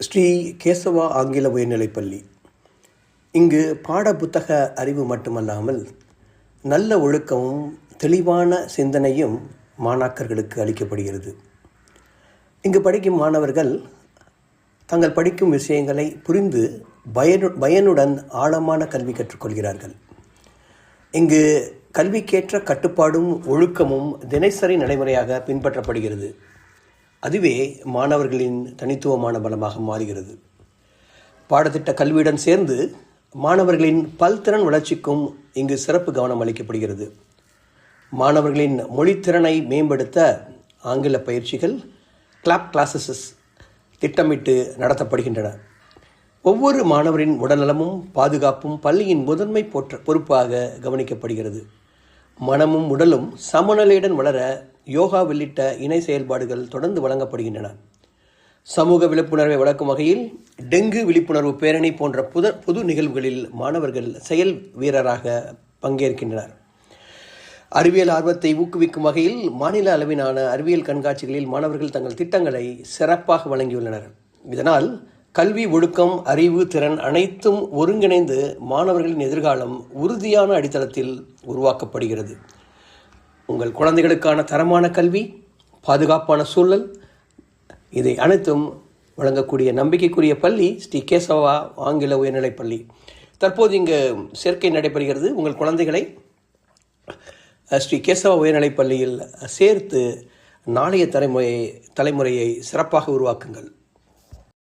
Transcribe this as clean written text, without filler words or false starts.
ஸ்ரீ கேசவா ஆங்கில உயர்நிலைப்பள்ளி. இங்கு பாட புத்தக அறிவு மட்டுமல்லாமல் நல்ல ஒழுக்கமும் தெளிவான சிந்தனையும் மாணாக்கர்களுக்கு அளிக்கப்படுகிறது. இங்கு படிக்கும் மாணவர்கள் தங்கள் படிக்கும் விஷயங்களை புரிந்து பயனுடன் ஆழமான கல்வி கற்றுக்கொள்கிறார்கள். இங்கு கல்விக்கேற்ற கட்டுப்பாடும் ஒழுக்கமும் தினசரி நடைமுறையாக பின்பற்றப்படுகிறது. அதுவே மாணவர்களின் தனித்துவமான பலமாக மாறுகிறது. பாடத்திட்ட கல்வியுடன் சேர்ந்து மாணவர்களின் பல்திறன் வளர்ச்சிக்கும் இங்கு சிறப்பு கவனம் அளிக்கப்படுகிறது. மாணவர்களின் மொழித்திறனை மேம்படுத்த ஆங்கில பயிற்சிகள், கிளாப் கிளாஸஸ் திட்டமிட்டு நடத்தப்படுகின்றன. ஒவ்வொரு மாணவரின் உடல்நலமும் பாதுகாப்பும் பள்ளியின் முதன்மை பொறுப்பாக கவனிக்கப்படுகிறது. மனமும் உடலும் சமநிலையுடன் வளர யோகா உள்ளிட்ட இணை செயல்பாடுகள் தொடர்ந்து வழங்கப்படுகின்றன. சமூக விழிப்புணர்வை வளர்க்கும் வகையில் டெங்கு விழிப்புணர்வு பேரணி போன்ற பொது நிகழ்வுகளில் மாணவர்கள் செயல் வீரராக பங்கேற்கின்றனர். அறிவியல் ஆர்வத்தை ஊக்குவிக்கும் வகையில் மாநில அளவிலான அறிவியல் கண்காட்சிகளில் மாணவர்கள் தங்கள் திட்டங்களை சிறப்பாக வழங்கியுள்ளனர். இதனால் கல்வி, ஒழுக்கம், அறிவு, திறன் அனைத்தும் ஒருங்கிணைந்து மாணவர்களின் எதிர்காலம் உறுதியான அடித்தளத்தில் உருவாக்கப்படுகிறது. உங்கள் குழந்தைகளுக்கான தரமான கல்வி, பாதுகாப்பான சூழல், இதை அனைத்தும் வழங்கக்கூடிய நம்பிக்கைக்குரிய பள்ளி ஸ்ரீ கேசவா ஆங்கில உயர்நிலைப்பள்ளி. தற்போது இங்கு சேர்க்கை நடைபெறுகிறது. உங்கள் குழந்தைகளை ஸ்ரீ கேசவா உயர்நிலைப்பள்ளியில் சேர்த்து நாளைய தலைமுறையை சிறப்பாக உருவாக்குங்கள்.